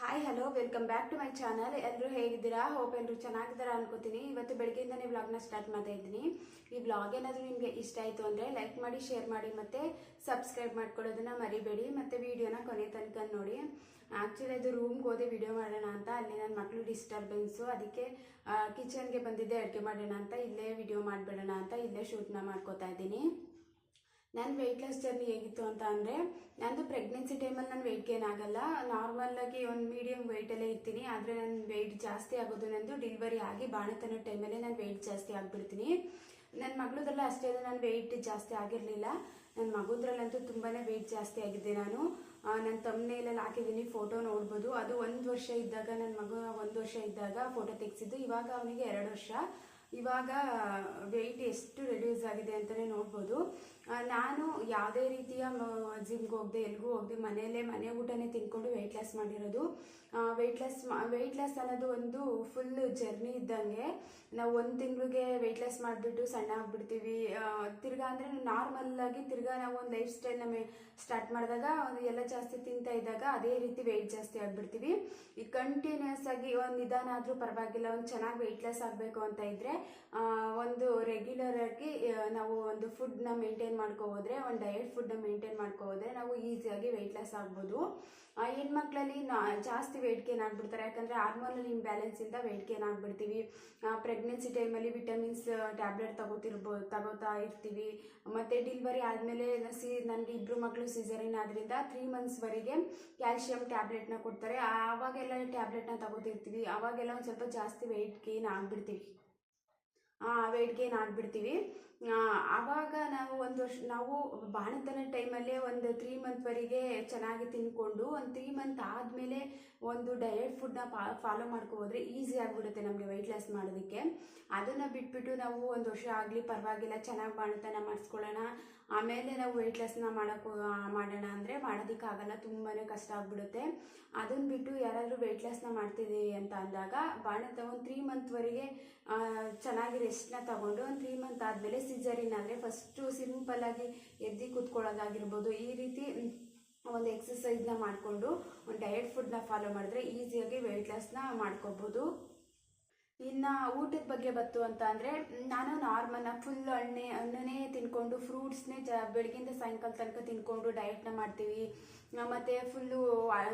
Hi hello welcome back to my channel. ಎಲ್ಲರೂ ಹೇಗಿದ್ದೀರಾ? Hope ಎಲ್ಲರೂ ಚೆನ್ನಾಗಿದ್ದೀರಾ ಅನ್ಕೋತೀನಿ. ಇವತ್ತು ಬೆಳಗ್ಗೆಯಿಂದನೇ ವ್ಲಾಗ್ನ ಸ್ಟಾರ್ಟ್ ಮಾಡ್ತಾ ಇದ್ದೀನಿ. ಈ ವ್ಲಾಗ್ ಏನಾದರೂ ನಿಮಗೆ ಇಷ್ಟ ಆಯಿತು ಅಂದರೆ ಲೈಕ್ ಮಾಡಿ, ಶೇರ್ ಮಾಡಿ ಮತ್ತು ಸಬ್ಸ್ಕ್ರೈಬ್ ಮಾಡ್ಕೊಳ್ಳೋದನ್ನ ಮರಿಬೇಡಿ. ಮತ್ತು ವಿಡಿಯೋನ ಕೊನೆ ತನಕ ನೋಡಿ. ಆ್ಯಕ್ಚುಲಿ ಅದು ರೂಮ್ಗೆ ಹೋದೆ ವಿಡಿಯೋ ಮಾಡೋಣ ಅಂತ, ಅಲ್ಲಿ ನನ್ನ ಮಕ್ಕಳು ಡಿಸ್ಟರ್ಬೆನ್ಸು, ಅದಕ್ಕೆ ಕಿಚನ್ಗೆ ಬಂದಿದ್ದೆ ಅಡುಗೆ ಮಾಡೋಣ ಅಂತ, ಇಲ್ಲೇ ವಿಡಿಯೋ ಮಾಡಿಬಿಡೋಣ ಅಂತ ಇಲ್ಲೇ ಶೂಟ್ನ ಮಾಡ್ಕೋತಾ ಇದ್ದೀನಿ. ನನ್ನ ವೆಯ್ಟ್ ಲಾಸ್ ಜರ್ನಿ ಹೇಗಿತ್ತು ಅಂತ ಅಂದರೆ, ನಂದು ಪ್ರೆಗ್ನೆನ್ಸಿ ಟೈಮಲ್ಲಿ ನಾನು ವೆಯ್ಟ್ ಗೇನ್ ಆಗಲ್ಲ, ನಾರ್ಮಲಾಗಿ ಒಂದು ಮೀಡಿಯಮ್ ವೆಯ್ಟಲ್ಲೇ ಇರ್ತೀನಿ. ಆದರೆ ನನ್ನ ವೆಯ್ಟ್ ಜಾಸ್ತಿ ಆಗೋದು ನಂದು ಡೆಲಿವರಿ ಆಗಿ ಬಾಣತನ ಟೈಮಲ್ಲೇ ನಾನು ವೆಯ್ಟ್ ಜಾಸ್ತಿ ಆಗಿಬಿಡ್ತೀನಿ. ನನ್ನ ಮಗಳದಲ್ಲ ಅಷ್ಟೇ, ನಾನು ವೆಯ್ಟ್ ಜಾಸ್ತಿ ಆಗಿರಲಿಲ್ಲ. ನನ್ನ ಮಗುದ್ರಲ್ಲಂತೂ ತುಂಬಾ ವೆಯ್ಟ್ ಜಾಸ್ತಿ ಆಗಿದ್ದೆ. ನಾನು ನನ್ನ ತಮ್ಮನೇಲೆಲ್ಲ ಹಾಕಿದ್ದೀನಿ, ಫೋಟೋ ನೋಡ್ಬೋದು. ಅದು 1 ವರ್ಷ ಇದ್ದಾಗ, ನನ್ನ ಮಗು 1 ವರ್ಷ ಇದ್ದಾಗ ಫೋಟೋ ತೆಗೆಸಿದ್ದು. ಇವಾಗ ಅವನಿಗೆ 2 ವರ್ಷ. ಇವಾಗ ವೆಯ್ಟ್ ಎಷ್ಟು ರೆಡ್ಯೂಸ್ ಆಗಿದೆ ಅಂತಲೇ ನೋಡ್ಬೋದು. ನಾನು ಯಾವುದೇ ರೀತಿಯ ಜಿಮ್ಗೆ ಹೋಗದೆ, ಎಲ್ಗೂ ಹೋಗದೆ, ಮನೆ ಊಟನೇ ತಿನ್ಕೊಂಡು ವೆಯ್ಟ್ ಲಾಸ್ ಮಾಡಿರೋದು. ವೆಯ್ಟ್ ಲಾಸ್ ಅನ್ನೋದು ಒಂದು ಫುಲ್ ಜರ್ನಿ ಇದ್ದಂಗೆ. ನಾವು 1 ತಿಂಗಳಿಗೆ ವೆಯ್ಟ್ ಲಾಸ್ ಮಾಡಿಬಿಟ್ಟು ಸಣ್ಣ ಆಗಿಬಿಡ್ತೀವಿ. ತಿರ್ಗಾ ಅಂದರೆ ನಾರ್ಮಲ್ಲಾಗಿ ತಿರ್ಗಾ ನಾವು ಒಂದು ಲೈಫ್ ಸ್ಟೈಲ್ನ ಸ್ಟಾರ್ಟ್ ಮಾಡಿದಾಗ ಎಲ್ಲ ಜಾಸ್ತಿ ತಿಂತಾ ಇದ್ದಾಗ ಅದೇ ರೀತಿ ವೆಯ್ಟ್ ಜಾಸ್ತಿ ಆಗಿಬಿಡ್ತೀವಿ. ಈ ಕಂಟಿನ್ಯೂಸ್ ಆಗಿ ಒಂದು ನಿಧಾನ ಆದರೂ ಪರವಾಗಿಲ್ಲ, ಒಂದು ಚೆನ್ನಾಗಿ ವೆಯ್ಟ್ ಲಾಸ್ ಆಗಬೇಕು ಅಂತ ಇದ್ದರೆ ಒಂದು ರೆಗ್ಯುಲರ್ ಆಗಿ ನಾವು ಒಂದು ಫುಡ್ನ ಮೇಂಟೈನ್ ಮಾಡ್ಕೋಬೋದ್ರೆ, ಒಂದು ಡಯಟ್ ಫುಡ್ನ ಮೇಂಟೈನ್ ಮಾಡ್ಕೋಬೋದ್ರೆ ನಾವು ಈಸಿಯಾಗಿ ವೆಯ್ಟ್ ಲಾಸ್ ಆಗ್ಬೋದು. ಹೆಣ್ಮಕ್ಳಲ್ಲಿ ಜಾಸ್ತಿ ವೆಯ್ಟ್ ಗೇನ್ ಆಗಿಬಿಡ್ತಾರೆ, ಯಾಕಂದರೆ ಹಾರ್ಮೋನಲ್ ಇಂಬ್ಯಾಲೆನ್ಸಿಂದ ವೆಯ್ಟ್ ಗೇನ್ ಆಗಿಬಿಡ್ತೀವಿ. ಪ್ರೆಗ್ನೆನ್ಸಿ ಟೈಮಲ್ಲಿ ವಿಟಮಿನ್ಸ್ ಟ್ಯಾಬ್ಲೆಟ್ ತಗೋತಾ ಇರ್ತೀವಿ. ಮತ್ತು ಡೆಲಿವರಿ ಆದಮೇಲೆ ನನಗೆ 2 ಮಕ್ಕಳು ಸಿಸರಿನ್ ಆದ್ದರಿಂದ 3 ಮಂತ್ಸ್ವರೆಗೆ ಕ್ಯಾಲ್ಶಿಯಂ ಟ್ಯಾಬ್ಲೆಟ್ನ ಕೊಡ್ತಾರೆ. ಆವಾಗೆಲ್ಲ ಟ್ಯಾಬ್ಲೆಟ್ನ ತಗೋತಿರ್ತೀವಿ. ಆವಾಗೆಲ್ಲ ಒಂದು ಸ್ವಲ್ಪ ಜಾಸ್ತಿ ವೆಯ್ಟ್ ಗೇನ್ ಆಗಿಬಿಡ್ತೀವಿ. ಆವಾಗ ನಾವು 1 ವರ್ಷ, ನಾವು ಬಾಣತನ ಟೈಮಲ್ಲೇ ಒಂದು 3 ಮಂತ್ವರೆಗೆ ಚೆನ್ನಾಗಿ ತಿನ್ಕೊಂಡು, ಒಂದು 3 ಮಂತ್ ಆದಮೇಲೆ ಒಂದು ಡಯಟ್ ಫುಡ್ನ ಫಾಲೋ ಮಾಡ್ಕೋಬೋದ್ರೆ ಈಸಿ ಆಗಿಬಿಡುತ್ತೆ ನಮಗೆ ವೆಯ್ಟ್ ಲಾಸ್ ಮಾಡೋದಕ್ಕೆ. ಅದನ್ನು ಬಿಟ್ಬಿಟ್ಟು ನಾವು 1 ವರ್ಷ ಆಗಲಿ ಪರವಾಗಿಲ್ಲ, ಚೆನ್ನಾಗಿ ಬಾಣತನ ಮಾಡಿಸ್ಕೊಳ್ಳೋಣ, ಆಮೇಲೆ ನಾವು ವೆಯ್ಟ್ ಲಾಸ್ನ ಮಾಡೋಣ ಅಂದರೆ ಮಾಡೋದಕ್ಕಾಗಲ್ಲ, ತುಂಬಾ ಕಷ್ಟ ಆಗಿಬಿಡುತ್ತೆ. ಅದನ್ನು ಬಿಟ್ಟು ಯಾರಾದರೂ ವೆಯ್ಟ್ ಲಾಸ್ನ ಮಾಡ್ತಿದ್ದೀವಿ ಅಂತ ಅಂದಾಗ ಒಂದು 3 ಮಂತ್ವರೆಗೆ ಚೆನ್ನಾಗಿ ರೆಸ್ಟ್ನ ತಗೊಂಡು, ಒಂದು 3 ಮಂತ್ ಆದಮೇಲೆ ಸಿಸರಿನ್ ಆದರೆ ಫಸ್ಟು ಸಿಂಪಲ್ಲಾಗಿ ಎದ್ದು ಕೂತ್ಕೊಳ್ಳೋದಾಗಿರ್ಬೋದು, ಈ ರೀತಿ ಒಂದು ಎಕ್ಸಸೈಸ್ನ ಮಾಡಿಕೊಂಡು ಒಂದು ಡಯಟ್ ಫುಡ್ನ ಫಾಲೋ ಮಾಡಿದ್ರೆ ಈಸಿಯಾಗಿ ವೆಯ್ಟ್ ಲಾಸ್ನ ಮಾಡ್ಕೋಬೋದು. ಇನ್ನು ಊಟದ ಬಗ್ಗೆ ಬಂತು ಅಂತ ಅಂದರೆ, ನಾನು ಫುಲ್ ಹಣ್ಣನ್ನೇ ತಿನ್ಕೊಂಡು, ಫ್ರೂಟ್ಸ್ನೇ ಬೆಳಗ್ಗಿಂದ ಸಾಯಂಕಾಲ ತನಕ ತಿನ್ಕೊಂಡು ಡಯಟ್ನ ಮಾಡ್ತೀವಿ, ಮತ್ತು ಫುಲ್ಲು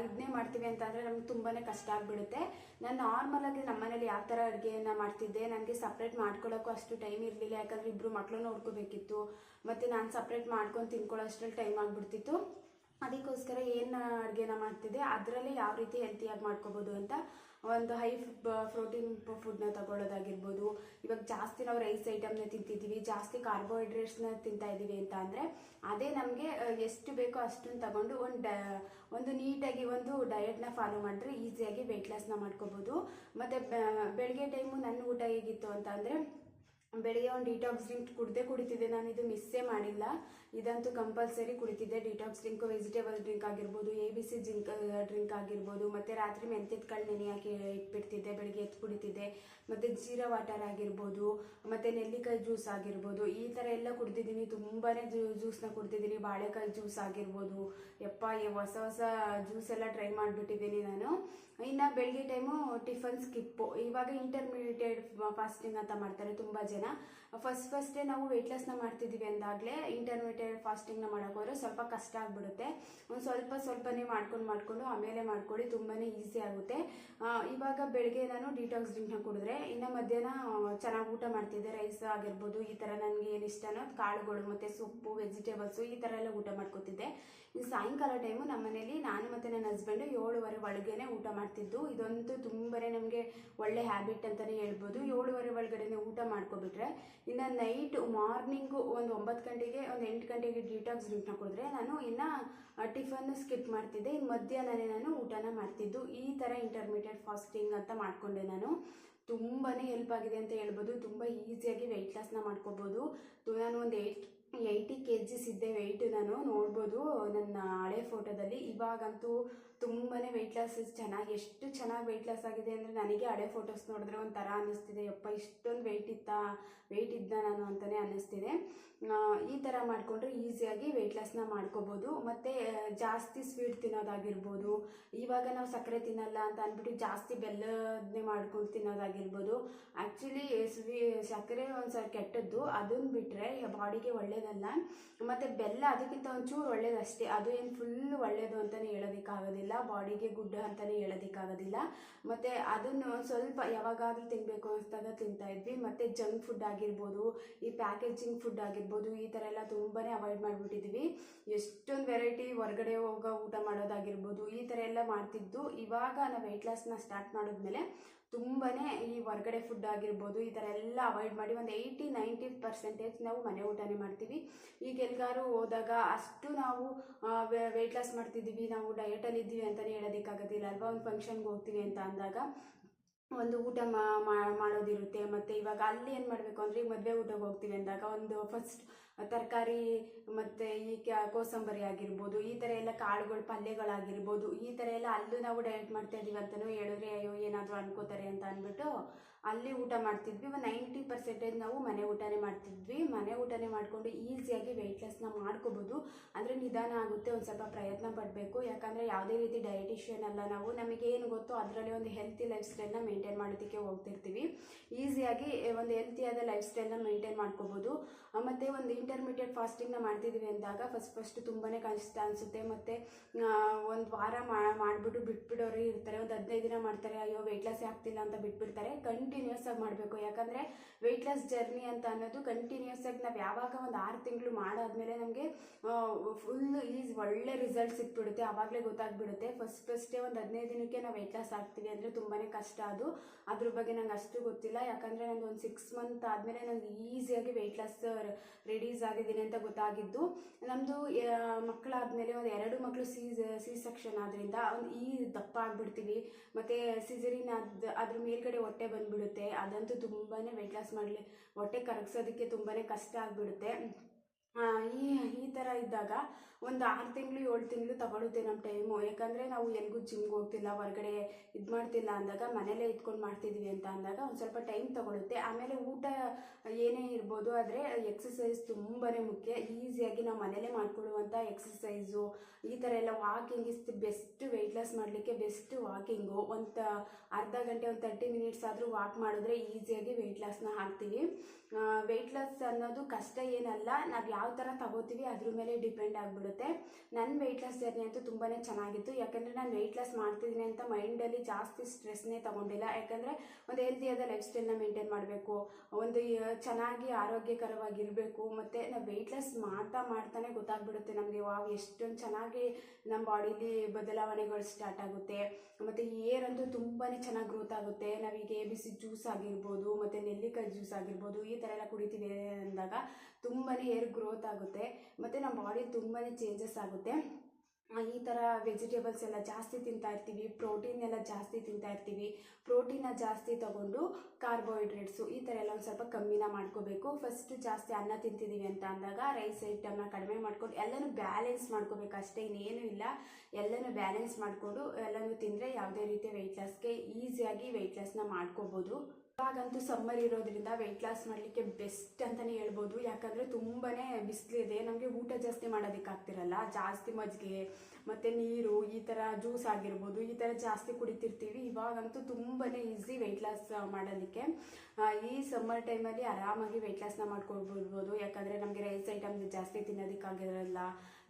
ಇದನ್ನೇ ಮಾಡ್ತೀವಿ ಅಂತ ಅಂದರೆ ನಮ್ಗೆ ತುಂಬಾ ಕಷ್ಟ ಆಗಿಬಿಡುತ್ತೆ. ನಾನು ನಾರ್ಮಲಾಗಿ ನಮ್ಮ ಮನೇಲಿ ಯಾವ ಥರ ಅಡುಗೆಯನ್ನು ಮಾಡ್ತಿದ್ದೆ, ನನಗೆ ಸಪ್ರೇಟ್ ಮಾಡ್ಕೊಳ್ಳೋಕ್ಕೂ ಅಷ್ಟು ಟೈಮ್ ಇರಲಿಲ್ಲ, ಯಾಕಂದರೆ 2 ಮಕ್ಕಳನ್ನ ನೋಡ್ಕೋಬೇಕಿತ್ತು. ಮತ್ತು ನಾನು ಸಪ್ರೇಟ್ ಮಾಡ್ಕೊಂಡು ತಿನ್ಕೊಳ್ಳೋ ಅಷ್ಟರಲ್ಲಿ ಟೈಮ್ ಆಗಿಬಿಡ್ತಿತ್ತು. ಅದಕ್ಕೋಸ್ಕರ ಏನು ಅಡುಗೆನ ಮಾಡ್ತಿದ್ದೆ, ಅದರಲ್ಲಿ ಯಾವ ರೀತಿ ಹೆಲ್ತಿಯಾಗಿ ಮಾಡ್ಕೋಬೋದು ಅಂತ ಒಂದು ಹೈ ಪ್ರೋಟೀನ್ ಫುಡ್ನ ತಗೊಳ್ಳೋದಾಗಿರ್ಬೋದು. ಇವಾಗ ಜಾಸ್ತಿ ನಾವು ರೈಸ್ ಐಟಮ್ನ ತಿಂತಿದ್ದೀವಿ, ಜಾಸ್ತಿ ಕಾರ್ಬೋಹೈಡ್ರೇಟ್ಸ್ನ ತಿಂತಾ ಇದ್ದೀವಿ ಅಂತ ಅಂದರೆ, ಅದೇ ನಮಗೆ ಎಷ್ಟು ಬೇಕೋ ಅಷ್ಟನ್ನು ತಗೊಂಡು ಒಂದು ನೀಟಾಗಿ ಒಂದು ಡಯಟ್ನ ಫಾಲೋ ಮಾಡಿದ್ರೆ ಈಸಿಯಾಗಿ ವೆಯ್ಟ್ ಲಾಸ್ನ ಮಾಡ್ಕೋಬೋದು. ಮತ್ತು ಬೆಳಗ್ಗೆ ಟೈಮು ನನ್ನ ಊಟ ಹೇಗಿತ್ತು ಅಂತ ಅಂದರೆ, ಬೆಳಗ್ಗೆ ಒಂದು ಡಿಟಾಕ್ಸ್ ಡ್ರಿಂಕ್ ಕುಡಿತಿದ್ದೆ. ನಾನು ಇದು ಮಿಸ್ಸೇ ಮಾಡಿಲ್ಲ, ಇದಂತೂ ಕಂಪಲ್ಸರಿ ಕುಡಿತಿದ್ದೆ. ಡಿಟಾಕ್ಸ್ ಡ್ರಿಂಕು, ವೆಜಿಟೇಬಲ್ ಡ್ರಿಂಕ್ ಆಗಿರ್ಬೋದು, ABC ಡ್ರಿಂಕ್ ಆಗಿರ್ಬೋದು, ಮತ್ತು ರಾತ್ರಿ ಮೆಂತ್ಯದ ಕಾಳು ನೆನೆ ಹಾಕಿ ಇಟ್ಬಿಡ್ತಿದ್ದೆ, ಬೆಳಗ್ಗೆ ಎದ್ದು ಕುಡಿತಿದ್ದೆ. ಮತ್ತು ಜೀರಾ ವಾಟರ್ ಆಗಿರ್ಬೋದು, ಮತ್ತು ನೆಲ್ಲಿಕಾಯಿ ಜ್ಯೂಸ್ ಆಗಿರ್ಬೋದು, ಈ ಥರ ಎಲ್ಲ ಕುಡ್ದಿದ್ದೀನಿ. ತುಂಬಾ ಜ್ಯೂಸ್ನ ಕುಡ್ದಿದ್ದೀನಿ. ಬಾಳೆಕಾಯಿ ಜ್ಯೂಸ್ ಆಗಿರ್ಬೋದು, ಹೊಸ ಜ್ಯೂಸ್ ಎಲ್ಲ ಟ್ರೈ ಮಾಡಿಬಿಟ್ಟಿದ್ದೀನಿ ನಾನು. ಇನ್ನು ಬೆಳಗ್ಗೆ ಟೈಮು ಟಿಫನ್ ಸ್ಕಿಪ್ಪು. ಇವಾಗ ಇಂಟರ್ಮೀಡಿಯೇಟ್ ಫಾಸ್ಟಿಂಗ್ ಅಂತ ಮಾಡ್ತಾರೆ ತುಂಬ ಜನ. ಫಸ್ಟೇ ನಾವು ವೆಯ್ಟ್ ಲಾಸ್ನ ಮಾಡ್ತಿದ್ದೀವಿ ಅಂದಾಗಲೇ ಇಂಟರ್ಮೀಡಿಯೇಟ್ ಫಾಸ್ಟಿಂಗ್ನ ಮಾಡೋಕ್ಕೋದ್ರೆ ಸ್ವಲ್ಪ ಕಷ್ಟ ಆಗಿಬಿಡುತ್ತೆ. ಒಂದು ಸ್ವಲ್ಪನೇ ಮಾಡ್ಕೊಂಡು ಆಮೇಲೆ ಮಾಡ್ಕೊಳ್ಳಿ, ತುಂಬಾ ಈಸಿ ಆಗುತ್ತೆ. ಇವಾಗ ಬೆಳಗ್ಗೆ ನಾನು ಡಿಟಾಕ್ಸ್ ಡ್ರಿಂಕ್ನ ಕುಡಿದ್ರೆ, ಇನ್ನು ಮಧ್ಯಾಹ್ನ ಚೆನ್ನಾಗಿ ಊಟ ಮಾಡ್ತಿದ್ದೆ. ರೈಸ್ ಆಗಿರ್ಬೋದು, ಈ ಥರ ನನಗೆ ಏನು ಇಷ್ಟನೋ ಕಾಳುಗಳು ಮತ್ತು ಸೊಪ್ಪು, ವೆಜಿಟೇಬಲ್ಸು, ಈ ಥರ ಎಲ್ಲ ಊಟ ಮಾಡ್ಕೋತಿದ್ದೆ. ಇನ್ನು ಸಾಯಂಕಾಲ ಟೈಮು ನಮ್ಮ ಮನೇಲಿ ನಾನು ಮತ್ತು ನನ್ನ ಹಸ್ಬೆಂಡು 7:15 ಒಳಗೇ ಊಟ ಮಾಡ್ತಿದ್ದು. ಇದಂತೂ ತುಂಬಾ ನಮಗೆ ಒಳ್ಳೆ ಹ್ಯಾಬಿಟ್ ಅಂತಲೇ ಹೇಳ್ಬೋದು. 7:15 ಒಳಗಡೆ ಊಟ ಮಾಡ್ಕೊಬಿಟ್ರೆ, ಇನ್ನು ಮಾರ್ನಿಂಗು ಒಂದು 9 ಗಂಟೆಗೆ, ಒಂದು 8 ಗಂಟೆಗೆ ಡಿಟಾಕ್ಸ್ ಡ್ರಿಂಕ್ನ ಕುಡಿದ್ರೆ ನಾನು ಇನ್ನು ಟಿಫನ್ನು ಸ್ಕಿಪ್ ಮಾಡ್ತಿದ್ದೆ. ಇನ್ನು ಮಧ್ಯಾಹ್ನನೇ ನಾನು ಊಟನ ಮಾಡ್ತಿದ್ದು. ಈ ಥರ ಇಂಟರ್ಮೀಡಿಯೇಟ್ ಫಾಸ್ಟಿಂಗ್ ಅಂತ ಮಾಡಿಕೊಂಡೆ ನಾನು. ತುಂಬಾ ಹೆಲ್ಪ್ ಆಗಿದೆ ಅಂತ ಹೇಳ್ಬೋದು. ತುಂಬ ಈಸಿಯಾಗಿ ವೆಯ್ಟ್ ಲಾಸ್ನ ಮಾಡ್ಕೋಬೋದು. ನಾನು ಒಂದು 80 kgs ಇದ್ದೆ ವೆಯ್ಟ್, ನಾನು ನೋಡ್ಬೋದು ನನ್ನ ಹಳೆ ಫೋಟೋದಲ್ಲಿ. ಇವಾಗಂತೂ ತುಂಬಾ ವೆಯ್ಟ್ ಲಾಸ್ ಚೆನ್ನಾಗಿ, ಎಷ್ಟು ಚೆನ್ನಾಗಿ ವೆಯ್ಟ್ ಲಾಸ್ ಆಗಿದೆ ಅಂದರೆ ನನಗೆ ಹಳೆ ಫೋಟೋಸ್ ನೋಡಿದ್ರೆ ಒಂಥರ ಅನ್ನಿಸ್ತಿದೆ, ಯಪ್ಪ ಇಷ್ಟೊಂದು ವೆಯ್ಟ್ ಇದ್ದ ನಾನು ಅಂತಲೇ ಅನ್ನಿಸ್ತಿದೆ. ಈ ಥರ ಮಾಡಿಕೊಂಡ್ರೆ ಈಸಿಯಾಗಿ ವೆಯ್ಟ್ ಲಾಸ್ನ ಮಾಡ್ಕೋಬೋದು. ಮತ್ತು ಜಾಸ್ತಿ ಸ್ವೀಟ್ ತಿನ್ನೋದಾಗಿರ್ಬೋದು, ಇವಾಗ ನಾವು ಸಕ್ಕರೆ ತಿನ್ನಲ್ಲ ಅಂತ ಅಂದ್ಬಿಟ್ಟು ಜಾಸ್ತಿ ಬೆಲ್ಲದನ್ನೇ ಮಾಡ್ಕೊಂಡು ತಿನ್ನೋದಾಗಿರ್ಬೋದು. ಆ್ಯಕ್ಚುಲಿ ಸಕ್ಕರೆ ಒಂದು ಸ್ವಲ್ಪ ಕೆಟ್ಟದ್ದು, ಅದನ್ನು ಬಿಟ್ಟರೆ ಬಾಡಿಗೆ ಒಳ್ಳೆಯದಲ್ಲ. ಮತ್ತು ಬೆಲ್ಲ ಅದಕ್ಕಿಂತ ಒಂಚೂರು ಒಳ್ಳೇದಷ್ಟೇ, ಅದು ಏನು ಫುಲ್ ಒಳ್ಳೆಯದು ಅಂತಲೇ ಹೇಳೋದಕ್ಕಾಗೋದಿಲ್ಲ, ಬಾಡಿಗೆ ಗುಡ್ ಅಂತಲೇ ಹೇಳೋದಕ್ಕಾಗೋದಿಲ್ಲ. ಮತ್ತು ಅದನ್ನು ಒಂದು ಸ್ವಲ್ಪ ಯಾವಾಗಾದರೂ ತಿನ್ನಬೇಕು ಅನಿಸಿದಾಗ ತಿಂತಾಯಿದ್ವಿ. ಮತ್ತು ಜಂಕ್ ಫುಡ್ ಆಗಿರ್ಬೋದು, ಈ ಪ್ಯಾಕೇಜಿಂಗ್ ಫುಡ್ ಆಗಿರ್ಬೋದು, ಈ ಥರ ಎಲ್ಲ ತುಂಬಾ ಅವಾಯ್ಡ್ ಮಾಡಿಬಿಟ್ಟಿದ್ವಿ. ಎಷ್ಟೊಂದು ವೆರೈಟಿ ಹೊರಗಡೆ ಹೋಗೋ ಊಟ ಮಾಡೋದಾಗಿರ್ಬೋದು, ಈ ಥರ ಎಲ್ಲ ಮಾಡ್ತಿದ್ದು. ಇವಾಗ ನಾವು ವೆಯ್ಟ್ ಲಾಸ್ನ ಸ್ಟಾರ್ಟ್ ಮಾಡಿದ್ಮೇಲೆ ತುಂಬಾ ಈ ಹೊರಗಡೆ ಫುಡ್ ಆಗಿರ್ಬೋದು ಈ ಥರ ಎಲ್ಲ ಅವಾಯ್ಡ್ ಮಾಡಿ ಒಂದು 80-90% ನಾವು ಮನೆ ಊಟನೇ ಮಾಡ್ತೀವಿ. ಈಗ ಎಲ್ಲಿಗಾರು ಹೋದಾಗ ಅಷ್ಟು ನಾವು ವೆಯ್ಟ್ ಲಾಸ್ ಮಾಡ್ತಿದ್ದೀವಿ, ನಾವು ಡಯಟಲ್ಲಿ ಇದ್ದೀವಿ ಅಂತಲೇ ಹೇಳೋದಕ್ಕಾಗೋದಿಲ್ಲ ಅಲ್ವಾ. ಒಂದು ಫಂಕ್ಷನ್ಗೆ ಹೋಗ್ತೀವಿ ಅಂತ ಅಂದಾಗ ಒಂದು ಊಟ ಮಾಡೋದಿರುತ್ತೆ. ಮತ್ತು ಇವಾಗ ಅಲ್ಲಿ ಏನು ಮಾಡಬೇಕು ಅಂದರೆ, ಈಗ ಮದುವೆ ಊಟಕ್ಕೆ ಹೋಗ್ತೀವಿ ಅಂದಾಗ ಒಂದು ಫಸ್ಟ್ ತರಕಾರಿ ಮತ್ತು ಈ ಕೋಸಂಬರಿ ಆಗಿರ್ಬೋದು, ಈ ಥರ ಎಲ್ಲ ಕಾಳುಗಳು ಪಲ್ಯಗಳಾಗಿರ್ಬೋದು, ಈ ಥರ ಎಲ್ಲ ಅಲ್ಲೂ ನಾವು ಡಯಟ್ ಮಾಡ್ತಾ ಇದ್ದೀವಿ ಅಂತಲೂ ಹೇಳಿದ್ರೆ ಅಯ್ಯೋ ಏನಾದರೂ ಅನ್ಕೋತಾರೆ ಅಂತ ಅಂದ್ಬಿಟ್ಟು ಅಲ್ಲಿ ಊಟ ಮಾಡ್ತಿದ್ವಿ. ಒಂದು 90% ನಾವು ಮನೆ ಊಟನೇ ಮಾಡ್ತಿದ್ವಿ. ಮನೆ ಊಟನೇ ಮಾಡಿಕೊಂಡು ಈಸಿಯಾಗಿ ವೆಯ್ಟ್ ಲಾಸ್ನ ಮಾಡ್ಕೋಬೋದು. ಅಂದರೆ ನಿಧಾನ ಆಗುತ್ತೆ, ಒಂದು ಸ್ವಲ್ಪ ಪ್ರಯತ್ನ ಪಡಬೇಕು. ಯಾಕಂದರೆ ಯಾವುದೇ ರೀತಿ ಡಯಟಿಷಿಯನ್ ಅಲ್ಲ ನಾವು, ನಮಗೇನು ಗೊತ್ತೋ ಅದರಲ್ಲಿ ಒಂದು ಹೆಲ್ತಿ ಲೈಫ್ ಸ್ಟೈಲ್ನ ಮೇಂಟೈನ್ ಮಾಡೋದಕ್ಕೆ ಹೋಗ್ತಿರ್ತೀವಿ. ಈಸಿಯಾಗಿ ಒಂದು ಹೆಲ್ತಿಯಾದ ಲೈಫ್ ಸ್ಟೈಲ್ನ ಮೇಂಟೈನ್ ಮಾಡ್ಕೋಬೋದು. ಮತ್ತು ಒಂದು ಇಂಟರ್ಮೀಡಿಯೇಟ್ ಫಾಸ್ಟಿಂಗ್ನ ಮಾಡ್ತಿದ್ದೀವಿ ಅಂದಾಗ ಫಸ್ಟ್ ತುಂಬಾ ಕಷ್ಟ ಅನಿಸುತ್ತೆ. ಮತ್ತು ಒಂದು ವಾರ ಮಾಡಿಬಿಟ್ಟು ಬಿಟ್ಬಿಡೋರು ಇರ್ತಾರೆ, ಒಂದು 15 ದಿನ ಮಾಡ್ತಾರೆ, ಅಯ್ಯೋ ವೆಯ್ಟ್ ಲಾಸ್ ಆಗ್ತಿಲ್ಲ ಅಂತ ಬಿಟ್ಬಿಡ್ತಾರೆ. ಕಂಟಿನ್ಯೂಸ್ ಆಗಿ ಮಾಡಬೇಕು. ಯಾಕಂದರೆ ವೆಯ್ಟ್ ಲಾಸ್ ಜರ್ನಿ ಅಂತ ಅನ್ನೋದು ಕಂಟಿನ್ಯೂಸ್ ಆಗಿ ನಾವು ಯಾವಾಗ ಒಂದು 6 ತಿಂಗಳು ಮಾಡಾದ್ಮೇಲೆ ನಮಗೆ ಫುಲ್ ಒಳ್ಳೆ ರಿಸಲ್ಟ್ ಸಿಕ್ಬಿಡುತ್ತೆ, ಆವಾಗಲೇ ಗೊತ್ತಾಗ್ಬಿಡುತ್ತೆ. ಫಸ್ಟೇ ಒಂದು 15 ದಿನಕ್ಕೆ ನಾವು ವೆಯ್ಟ್ ಲಾಸ್ ಆಗ್ತೀವಿ ಅಂದರೆ ತುಂಬಾ ಕಷ್ಟ. ಅದ್ರ ಬಗ್ಗೆ ನಂಗೆ ಅಷ್ಟು ಗೊತ್ತಿಲ್ಲ. ಯಾಕಂದರೆ ನಂದು ಒಂದು 6 ಮಂತ್ ಆದಮೇಲೆ ನನಗೆ ಈಸಿಯಾಗಿ ವೆಯ್ಟ್ ಲಾಸ್ ರೆಡ್ಯೂಸ್ ಆಗಿದ್ದೀನಿ ಅಂತ ಗೊತ್ತಾಗಿದ್ದು. ನಮ್ಮದು ಮಕ್ಕಳಾದಮೇಲೆ ಒಂದು 2 ಮಕ್ಕಳು ಸಿ ಸೆಕ್ಷನ್ ಆದ್ದರಿಂದ ಈ ದಪ್ಪ ಆಗಿಬಿಡ್ತೀವಿ. ಮತ್ತು ಸಿಸರಿನ್ ಅದ್ರ ಮೇಲ್ಗಡೆ ಹೊಟ್ಟೆ ಬಂದುಬಿಡುತ್ತೆ. ಅದಂತೂ ತುಂಬಾ ವೆಯ್ಟ್ ಲಾಸ್ ಮಾಡಲಿ, ಹೊಟ್ಟೆ ಕರಗಿಸೋದಕ್ಕೆ ತುಂಬಾ ಕಷ್ಟ ಆಗಿಬಿಡುತ್ತೆ. ಈ ಥರ ಇದ್ದಾಗ ಒಂದು 6 ತಿಂಗಳು 7 ತಿಂಗಳು ತಗೊಳುತ್ತೆ ನಮ್ಮ ಟೈಮು. ಯಾಕಂದರೆ ನಾವು ಎಲ್ಲಿಗೂ ಜಿಮ್ಗೆ ಹೋಗ್ತಿಲ್ಲ, ಹೊರಗಡೆ ಇದು ಮಾಡ್ತಿಲ್ಲ ಅಂದಾಗ, ಮನೇಲೇ ಇದ್ಕೊಂಡು ಮಾಡ್ತಿದ್ವಿ ಅಂತ ಅಂದಾಗ ಒಂದು ಸ್ವಲ್ಪ ಟೈಮ್ ತಗೊಳುತ್ತೆ. ಆಮೇಲೆ ಊಟ ಏನೇ ಇರ್ಬೋದು, ಆದರೆ ಎಕ್ಸಸೈಸ್ ತುಂಬಾ ಮುಖ್ಯ. ಈಸಿಯಾಗಿ ನಾವು ಮನೇಲೇ ಮಾಡ್ಕೊಳ್ಳುವಂಥ ಎಕ್ಸಸೈಸು ಈ ಥರ ಎಲ್ಲ walking is the best. Weight loss ಮಾಡಲಿಕ್ಕೆ ಬೆಸ್ಟ್ ವಾಕಿಂಗು. ಒಂದು ಅರ್ಧ ಗಂಟೆ, ಒಂದು 30 ಮಿನಿಟ್ಸ್ ಆದರೂ ವಾಕ್ ಮಾಡಿದ್ರೆ ಈಸಿಯಾಗಿ ವೆಯ್ಟ್ ಲಾಸ್ನ ಹಾಕ್ತೀವಿ. ವೆಯ್ಟ್ ಲಾಸ್ ಅನ್ನೋದು ಕಷ್ಟ ಏನಲ್ಲ, ನಾವು ಯಾವ ಥರ ತಗೋತೀವಿ ಅದ್ರ ಮೇಲೆ ಡಿಪೆಂಡ್ ಆಗಿಬಿಡುತ್ತೆ. ನನ್ನ ವೆಯ್ಟ್ ಲಾಸ್ ಜರ್ನಿ ಅಂತೂ ತುಂಬಾ ಚೆನ್ನಾಗಿತ್ತು. ಯಾಕಂದರೆ ನಾನು ವೆಯ್ಟ್ ಲಾಸ್ ಮಾಡ್ತಿದ್ದೀನಿ ಅಂತ ಮೈಂಡಲ್ಲಿ ಜಾಸ್ತಿ ಸ್ಟ್ರೆಸ್ನೇ ತೊಗೊಂಡಿಲ್ಲ. ಯಾಕಂದರೆ ಒಂದು ಹೆಲ್ತಿಯಾದ ಲೈಫ್ ಸ್ಟೈಲ್ನ ಮೇಂಟೈನ್ ಮಾಡಬೇಕು, ಒಂದು ಚೆನ್ನಾಗಿ ಆರೋಗ್ಯಕರವಾಗಿರಬೇಕು. ಮತ್ತು ನಾವು ವೆಯ್ಟ್ ಲಾಸ್ ಮಾಡ್ತಾನೆ ಗೊತ್ತಾಗ್ಬಿಡುತ್ತೆ ನಮಗೆ, ವಾವ್ ಎಷ್ಟೊಂದು ಚೆನ್ನಾಗಿ ನಮ್ಮ ಬಾಡೀಲಿ ಬದಲಾವಣೆಗಳು ಸ್ಟಾರ್ಟ್ ಆಗುತ್ತೆ. ಮತ್ತು ಏರ್ ಅಂತೂ ತುಂಬಾ ಚೆನ್ನಾಗಿ ಗ್ರೋತ್ ಆಗುತ್ತೆ. ನಾವೀಗ ABC ಜ್ಯೂಸ್ ಆಗಿರ್ಬೋದು, ಮತ್ತು ನೆಲ್ಲಿಕಾಯಿ ಜ್ಯೂಸ್ ಆಗಿರ್ಬೋದು, ಈ ಥರ ಎಲ್ಲ ಕುಡಿತೀವಿ ಅಂದಾಗ ತುಂಬಾ ಹೇರ್ ಗ್ರೋತ್ ಆಗುತ್ತೆ. ಮತ್ತು ನಮ್ಮ ಬಾಡಿ ತುಂಬಾ ಚೇಂಜಸ್ ಆಗುತ್ತೆ. ಈ ಥರ ವೆಜಿಟೇಬಲ್ಸ್ ಎಲ್ಲ ಜಾಸ್ತಿ ತಿಂತಾ ಇರ್ತೀವಿ, ಪ್ರೋಟೀನ್ ಎಲ್ಲ ಜಾಸ್ತಿ ತಿಂತಾ ಇರ್ತೀವಿ. ಪ್ರೋಟೀನ ಜಾಸ್ತಿ ತೊಗೊಂಡು ಕಾರ್ಬೋಹೈಡ್ರೇಟ್ಸು ಈ ಥರ ಎಲ್ಲ ಒಂದು ಸ್ವಲ್ಪ ಕಮ್ಮಿನ ಮಾಡ್ಕೋಬೇಕು. ಫಸ್ಟ್ ಜಾಸ್ತಿ ಅನ್ನ ತಿಂತಿದ್ದೀವಿ ಅಂತ ಅಂದಾಗ ರೈಸ್ ಐಟಮ್ನ ಕಡಿಮೆ ಮಾಡ್ಕೊಂಡು ಎಲ್ಲನೂ ಬ್ಯಾಲೆನ್ಸ್ ಮಾಡ್ಕೋಬೇಕು ಅಷ್ಟೇ, ಇನ್ನೇನು ಇಲ್ಲ. ಎಲ್ಲನೂ ಬ್ಯಾಲೆನ್ಸ್ ಮಾಡಿಕೊಂಡು ಎಲ್ಲನೂ ತಿಂದರೆ ಯಾವುದೇ ರೀತಿಯ ವೆಯ್ಟ್ ಲಾಸ್ಗೆ ಈಸಿಯಾಗಿ ವೆಯ್ಟ್ ಲಾಸ್ನ ಮಾಡ್ಕೋಬೋದು. ಇವಾಗಂತೂ ಸಮ್ಮರ್ ಇರೋದ್ರಿಂದ ವೆಯ್ಟ್ ಲಾಸ್ ಮಾಡಲಿಕ್ಕೆ ಬೆಸ್ಟ್ ಅಂತಲೇ ಹೇಳ್ಬೋದು. ಯಾಕಂದರೆ ತುಂಬಾ ಬಿಸಿಲಿದೆ, ನಮಗೆ ಊಟ ಜಾಸ್ತಿ ಮಾಡೋದಕ್ಕಾಗ್ತಿರಲ್ಲ. ಜಾಸ್ತಿ ಮಜ್ಜಿಗೆ ಮತ್ತು ನೀರು ಈ ಥರ ಜ್ಯೂಸ್ ಆಗಿರ್ಬೋದು ಈ ಥರ ಜಾಸ್ತಿ ಕುಡಿತಿರ್ತೀವಿ. ಇವಾಗಂತೂ ತುಂಬಾ ಈಸಿ ವೆಯ್ಟ್ ಲಾಸ್ ಮಾಡೋದಕ್ಕೆ. ಈ ಸಮ್ಮರ್ ಟೈಮಲ್ಲಿ ಆರಾಮಾಗಿ ವೆಯ್ಟ್ ಲಾಸ್ನ ಮಾಡ್ಕೊಳ್ಬೋದು. ಯಾಕಂದರೆ ನಮಗೆ ರೈಸ್ ಐಟಮ್ಸ್ ಜಾಸ್ತಿ ತಿನ್ನೋದಕ್ಕಾಗಿರಲ್ಲ.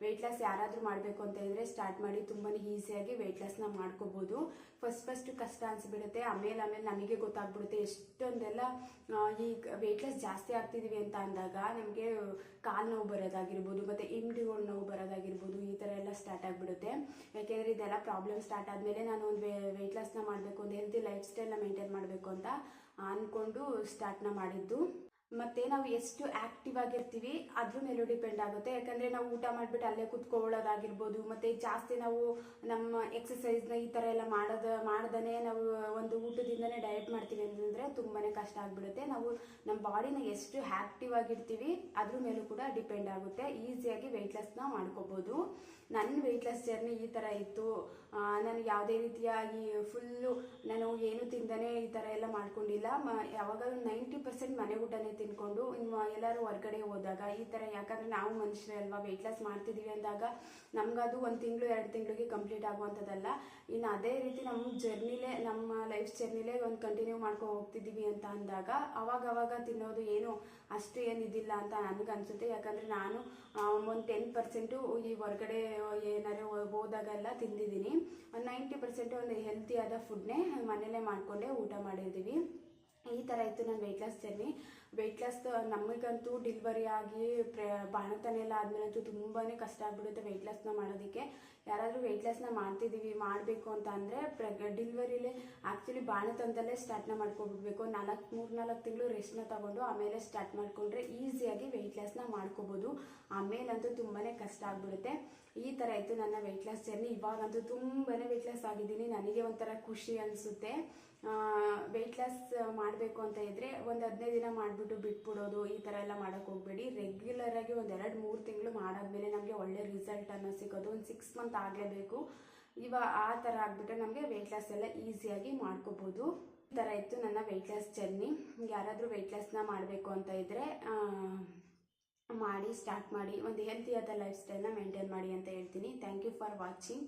ವೆಯ್ಟ್ ಲಾಸ್ ಯಾರಾದರೂ ಮಾಡಬೇಕು ಅಂತ ಹೇಳಿದ್ರೆ ಸ್ಟಾರ್ಟ್ ಮಾಡಿ ತುಂಬಾ ಈಸಿಯಾಗಿ ವೆಯ್ಟ್ ಲಾಸ್ನ ಮಾಡ್ಕೋಬೋದು. ಫಸ್ಟ್ ಕಷ್ಟ ಅನಿಸ್ಬಿಡುತ್ತೆ, ಆಮೇಲೆ ನಮಗೆ ಗೊತ್ತಾಗ್ಬಿಡುತ್ತೆ ಎಷ್ಟೊಂದೆಲ್ಲ. ಈಗ ವೆಯ್ಟ್ ಲಾಸ್ ಜಾಸ್ತಿ ಆಗ್ತಿದ್ದೀವಿ ಅಂತ ಅಂದಾಗ ನಮಗೆ ಕಾಲು ನೋವು ಬರೋದಾಗಿರ್ಬೋದು, ಮತ್ತು ಇಂಡಿಗಳ ನೋವು ಬರೋದಾಗಿರ್ಬೋದು, ಈ ಥರ ಎಲ್ಲ ಸ್ಟಾರ್ಟ್ ಆಗಿಬಿಡುತ್ತೆ. ಯಾಕೆಂದರೆ ಇದೆಲ್ಲ ಪ್ರಾಬ್ಲಮ್ ಸ್ಟಾರ್ಟ್ ಆದಮೇಲೆ ನಾನು ಒಂದು ವೆಯ್ಟ್ ಲಾಸ್ನ ಮಾಡಬೇಕು, ಒಂದು ಹೆಲ್ತಿ ಲೈಫ್ ಸ್ಟೈಲ್ನ ಮೇಂಟೈನ್ ಮಾಡಬೇಕು ಅಂತ ಅಂದ್ಕೊಂಡು ಸ್ಟಾರ್ಟ್ನ ಮಾಡಿದ್ದು. ಮತ್ತು ನಾವು ಎಷ್ಟು ಆ್ಯಕ್ಟಿವ್ ಆಗಿರ್ತೀವಿ ಅದ್ರ ಮೇಲೂ ಡಿಪೆಂಡ್ ಆಗುತ್ತೆ. ಯಾಕಂದರೆ ನಾವು ಊಟ ಮಾಡಿಬಿಟ್ಟು ಅಲ್ಲೇ ಕುತ್ಕೊಳ್ಳೋದಾಗಿರ್ಬೋದು, ಮತ್ತು ಜಾಸ್ತಿ ನಾವು ನಮ್ಮ ಎಕ್ಸಸೈಸ್ನ ಈ ಥರ ಎಲ್ಲ ಮಾಡ್ದೇ ನಾವು ಒಂದು ಊಟದಿಂದನೇ ಡಯಟ್ ಮಾಡ್ತೀವಿ ಅಂತಂದರೆ ತುಂಬಾ ಕಷ್ಟ ಆಗಿಬಿಡುತ್ತೆ. ನಾವು ನಮ್ಮ ಬಾಡಿನ ಎಷ್ಟು ಆ್ಯಕ್ಟಿವ್ ಆಗಿರ್ತೀವಿ ಅದ್ರ ಮೇಲೂ ಕೂಡ ಡಿಪೆಂಡ್ ಆಗುತ್ತೆ. ಈಸಿಯಾಗಿ ವೆಯ್ಟ್ ಲಾಸ್ನ ಮಾಡ್ಕೋಬೋದು. ನನ್ನ ವೆಯ್ಟ್ ಲಾಸ್ ಜರ್ನಿ ಈ ಥರ ಇತ್ತು. ನಾನು ಯಾವುದೇ ರೀತಿಯಾಗಿ ಫುಲ್ಲು ನಾನು ಏನು ತಿಂದೇ ಈ ಥರ ಎಲ್ಲ ಮಾಡ್ಕೊಂಡಿಲ್ಲ. ಯಾವಾಗಲೂ 90% ಮನೆ ಊಟನೇ ತಿನ್ಕೊಂಡು ಇನ್ನು ಎಲ್ಲರೂ ಹೊರಗಡೆ ಹೋದಾಗ ಈ ಥರ, ಯಾಕಂದರೆ ನಾವು ಮನುಷ್ಯರೇ ಅಲ್ವಾ, ವೆಯ್ಟ್ ಲಾಸ್ ಮಾಡ್ತಿದ್ದೀವಿ ಅಂದಾಗ ನಮಗದು 1 ತಿಂಗಳು 2 ತಿಂಗಳಿಗೆ ಕಂಪ್ಲೀಟ್ ಆಗುವಂಥದ್ದಲ್ಲ. ಇನ್ನು ಅದೇ ರೀತಿ ನಮ್ಮ ಲೈಫ್ ಜರ್ನಿಲೇ ಒಂದು ಕಂಟಿನ್ಯೂ ಮಾಡ್ಕೊಂಡು ಹೋಗ್ತಿದ್ದೀವಿ ಅಂತ ಅಂದಾಗ ಅವಾಗವಾಗ ತಿನ್ನೋದು ಏನು ಅಷ್ಟು ಏನಿದಿಲ್ಲ ಅಂತ ನನಗನ್ಸುತ್ತೆ. ಯಾಕಂದರೆ ನಾನು ಒಂದು 10% ಈ ಹೊರಗಡೆ ಏನಾರು ಹೋದಾಗೆಲ್ಲ ತಿಂದಿದ್ದೀನಿ. 90% ಒಂದು ಹೆಲ್ತಿಯಾದ ಫುಡ್ನೇ ಮನೇಲೇ ಮಾಡಿಕೊಂಡೇ ಊಟ ಮಾಡಿದ್ದೀವಿ. ಈ ಥರ ಇತ್ತು ನನ್ನ weight loss journey. Weight loss ನಮಗಂತೂ ಡಿಲಿವರಿ ಆಗಿ ಬಾಣತನೆಲ್ಲ ಆದಮೇಲಂತೂ ತುಂಬಾ ಕಷ್ಟ ಆಗಿಬಿಡುತ್ತೆ ವೆಯ್ಟ್ ಲಾಸ್ನ ಮಾಡೋದಕ್ಕೆ. ಯಾರಾದರೂ ವೆಯ್ಟ್ ಲಾಸ್ನ ಮಾಡಬೇಕು ಅಂತ ಅಂದರೆ ಡಿಲಿವರಿಲೇ ಆ್ಯಕ್ಚುಲಿ ಬಾಣತನದಲ್ಲೇ ಸ್ಟಾರ್ಟ್ನ ಮಾಡ್ಕೊಬಿಡ್ಬೇಕು. 3-4 ತಿಂಗಳು ರೆಸ್ಟ್ನ ತೊಗೊಂಡು ಆಮೇಲೆ ಸ್ಟಾರ್ಟ್ ಮಾಡಿಕೊಂಡ್ರೆ ಈಸಿಯಾಗಿ ವೆಯ್ಟ್ ಲಾಸ್ನ ಮಾಡ್ಕೋಬೋದು. ಆಮೇಲಂತೂ ತುಂಬಾ ಕಷ್ಟ ಆಗಿಬಿಡುತ್ತೆ. ಈ ಥರ ಇತ್ತು ನನ್ನ ವೆಯ್ಟ್ ಲಾಸ್ ಜರ್ನಿ. ಇವಾಗಂತೂ ತುಂಬಾ ವೆಯ್ಟ್ ಲಾಸ್ ಆಗಿದ್ದೀನಿ. ನನಗೆ ಒಂಥರ ಖುಷಿ ಅನಿಸುತ್ತೆ. ವೆಯ್ಟ್ ಲಾಸ್ ಮಾಡಬೇಕು ಅಂತ ಇದ್ದರೆ ಒಂದು 15 ದಿನ ಮಾಡಿಬಿಟ್ಟು ಬಿಟ್ಬಿಡೋದು, ಈ ಥರ ಎಲ್ಲ ಮಾಡೋಕ್ಕೆ ಹೋಗಬೇಡಿ. ರೆಗ್ಯುಲರಾಗಿ ಒಂದು 2-3 ತಿಂಗಳು ಮಾಡಾದ್ಮೇಲೆ ನಮಗೆ ಒಳ್ಳೆ ರಿಸಲ್ಟ್ ಅನ್ನೋ ಸಿಗೋದು. ಒಂದು 6 ಮಂತ್ ಆಗಲೇಬೇಕು. ಆ ಥರ ಆಗಿಬಿಟ್ರೆ ನಮಗೆ ವೆಯ್ಟ್ ಲಾಸ್ ಎಲ್ಲ ಈಸಿಯಾಗಿ ಮಾಡ್ಕೋಬೋದು. ಈ ಥರ ಇತ್ತು ನನ್ನ ವೆಯ್ಟ್ ಲಾಸ್ ಜರ್ನಿ. ಯಾರಾದರೂ ವೆಯ್ಟ್ ಲಾಸ್ನ ಮಾಡಬೇಕು ಅಂತ ಇದ್ದರೆ ಸ್ಟಾರ್ಟ್ ಮಾಡಿ ಒಂದು ಹೆಲ್ತಿಯಾದ ಲೈಫ್ ಸ್ಟೈಲ್ನ ಮೇಂಟೈನ್ ಮಾಡಿ ಅಂತ ಹೇಳ್ತೀನಿ. Thank you for watching.